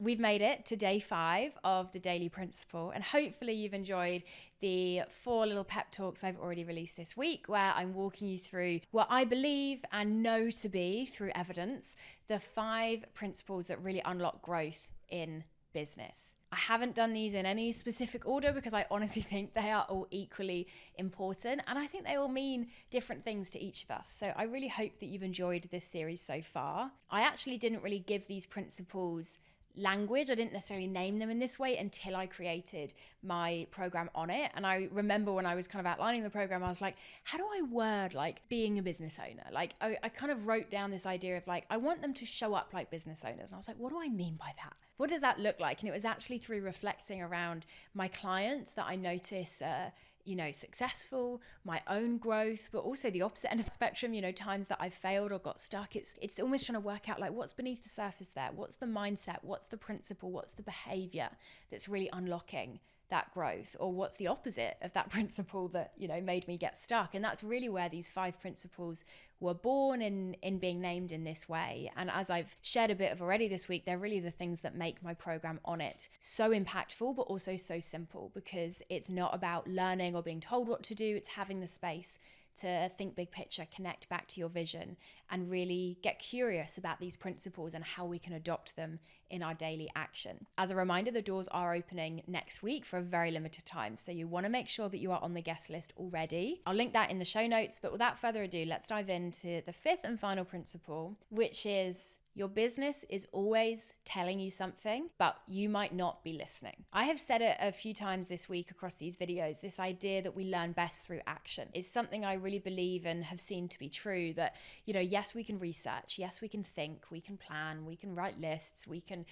we've made it to day 5 of the Daily Principle, and hopefully you've enjoyed the 4 little pep talks I've already released this week, where I'm walking you through what I believe and know to be, through evidence, the 5 principles that really unlock growth in business. I haven't done these in any specific order because I honestly think they are all equally important, and I think they all mean different things to each of us. So I really hope that you've enjoyed this series so far. I actually didn't really give these principles language. I didn't necessarily name them in this way until I created my program on it. And I remember when I was kind of outlining the program, I was like, how do I word like being a business owner? Like I kind of wrote down this idea of like, I want them to show up like business owners. And I was like, what do I mean by that? What does that look like? And it was actually through reflecting around my clients that I notice successful, my own growth, but also the opposite end of the spectrum, times that I've failed or got stuck. It's almost trying to work out like what's beneath the surface there. What's the mindset? What's the principle? What's the behavior that's really unlocking that growth? Or what's the opposite of that principle that, made me get stuck? And that's really where these 5 principles were born in being named in this way. And as I've shared a bit of already this week, they're really the things that make my program on it so impactful, but also so simple, because it's not about learning or being told what to do. It's having the space to think big picture, connect back to your vision, and really get curious about these principles and how we can adopt them in our daily action. As a reminder, the doors are opening next week for a very limited time, so you want to make sure that you are on the guest list already. I'll link that in the show notes, but without further ado, let's dive into the 5th and final principle, which is your business is always telling you something, but you might not be listening. I have said it a few times this week across these videos, this idea that we learn best through action is something I really believe and have seen to be true, that, yes, we can research, yes, we can think, we can plan, we can write lists, we can,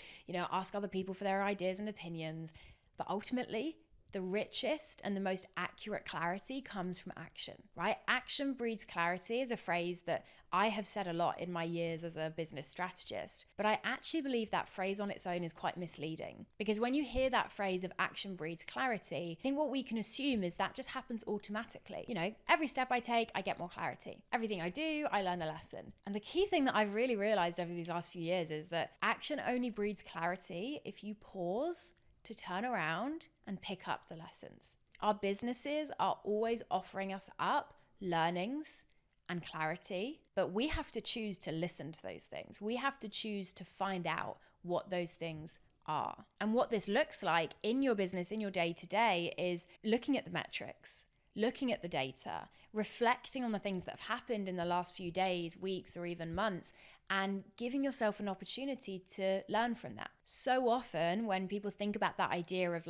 ask other people for their ideas and opinions, but ultimately, the richest and the most accurate clarity comes from action, right? Action breeds clarity is a phrase that I have said a lot in my years as a business strategist, but I actually believe that phrase on its own is quite misleading, because when you hear that phrase of action breeds clarity, I think what we can assume is that just happens automatically. Every step I take, I get more clarity. Everything I do, I learn a lesson. And the key thing that I've really realized over these last few years is that action only breeds clarity if you pause to turn around and pick up the lessons. Our businesses are always offering us up learnings and clarity, but we have to choose to listen to those things. We have to choose to find out what those things are. And what this looks like in your business, in your day-to-day, is looking at the metrics, looking at the data, reflecting on the things that have happened in the last few days, weeks, or even months, and giving yourself an opportunity to learn from that. So often when people think about that idea of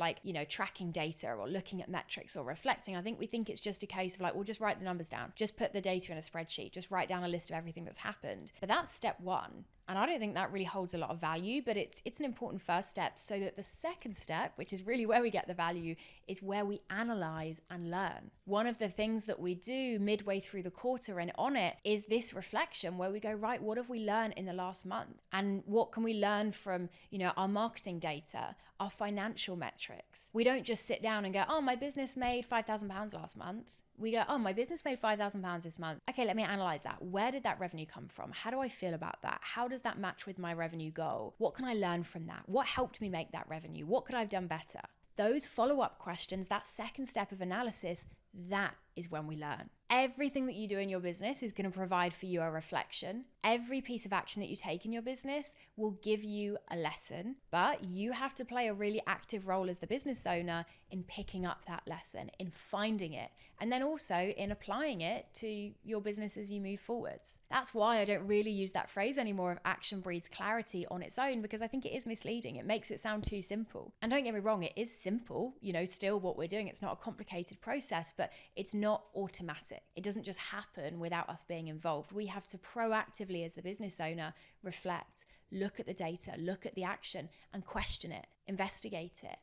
tracking data or looking at metrics or reflecting, I think we think it's just a case of well, just write the numbers down, just put the data in a spreadsheet, just write down a list of everything that's happened. But that's step 1. And I don't think that really holds a lot of value, but it's an important first step, so that the second step, which is really where we get the value, is where we analyze and learn. One of the things that we do midway through the quarter and on it is this reflection where we go, right, what have we learned in the last month? And what can we learn from, our marketing data, our financial metrics? We don't just sit down and go, oh, my business made £5,000 last month. We go, oh, my business made £5,000 this month. Okay, let me analyze that. Where did that revenue come from? How do I feel about that? How does that match with my revenue goal? What can I learn from that? What helped me make that revenue? What could I have done better? Those follow-up questions, that second step of analysis, that is when we learn. Everything that you do in your business is going to provide for you a reflection. Every piece of action that you take in your business will give you a lesson, but you have to play a really active role as the business owner in picking up that lesson, in finding it, and then also in applying it to your business as you move forwards. That's why I don't really use that phrase anymore of action breeds clarity on its own, because I think it is misleading. It makes it sound too simple. And don't get me wrong, it is simple, still what we're doing. It's not a complicated process, but it's not automatic. It doesn't just happen without us being involved. We have to proactively, as the business owner, reflect, look at the data, look at the action, and question it, investigate it.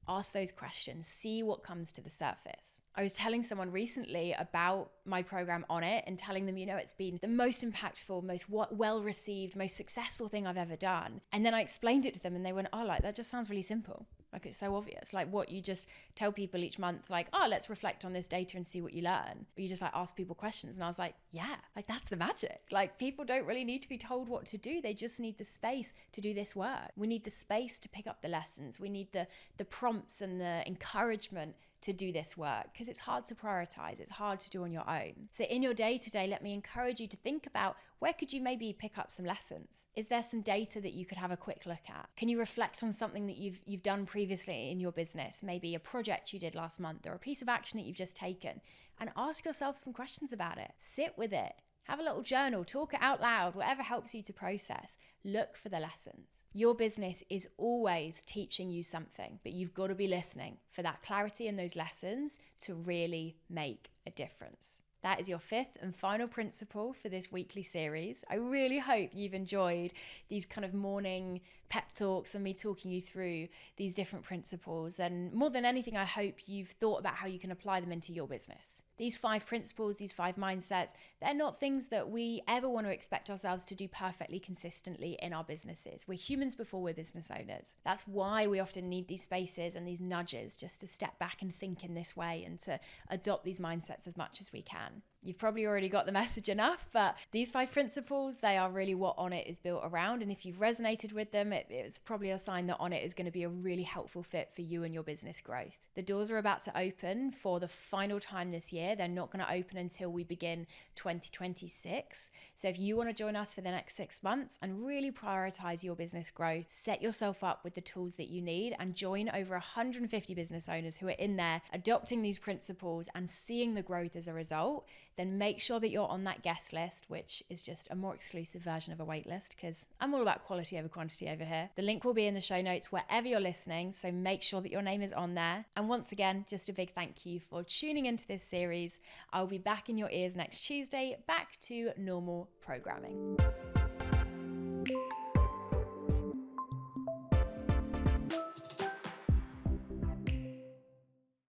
Ask those questions, see what comes to the surface. I was telling someone recently about my program on it and telling them, it's been the most impactful, most well-received, most successful thing I've ever done. And then I explained it to them and they went, oh, that just sounds really simple. Like, it's so obvious. Like, what you just tell people each month, like, oh, let's reflect on this data and see what you learn. Or you just like ask people questions. And I was like, yeah, like that's the magic. Like, people don't really need to be told what to do. They just need the space to do this work. We need the space to pick up the lessons. We need the prompts and the encouragement to do this work, because it's hard to prioritize. It's hard to do on your own. So in your day to day, let me encourage you to think about, where could you maybe pick up some lessons? Is there some data that you could have a quick look at? Can you reflect on something that you've done previously in your business? Maybe a project you did last month or a piece of action that you've just taken, and ask yourself some questions about it. Sit with it. Have a little journal, talk it out loud, whatever helps you to process. Look for the lessons. Your business is always teaching you something, but you've got to be listening for that clarity and those lessons to really make a difference. That is your fifth and final principle for this weekly series. I really hope you've enjoyed these kind of morning pep talks and me talking you through these different principles. And more than anything, I hope you've thought about how you can apply them into your business. These 5 principles, these 5 mindsets, they're not things that we ever want to expect ourselves to do perfectly consistently in our businesses. We're humans before we're business owners. That's why we often need these spaces and these nudges just to step back and think in this way and to adopt these mindsets as much as we can. You've probably already got the message enough, but these 5 principles, they are really what Onnit is built around. And if you've resonated with them, it's probably a sign that Onnit is going to be a really helpful fit for you and your business growth. The doors are about to open for the final time this year. They're not going to open until we begin 2026. So if you want to join us for the next 6 months and really prioritize your business growth, set yourself up with the tools that you need and join over 150 business owners who are in there adopting these principles and seeing the growth as a result, then make sure that you're on that guest list, which is just a more exclusive version of a wait list, because I'm all about quality over quantity over here. The link will be in the show notes wherever you're listening, so make sure that your name is on there. And once again, just a big thank you for tuning into this series. I'll be back in your ears next Tuesday, back to normal programming.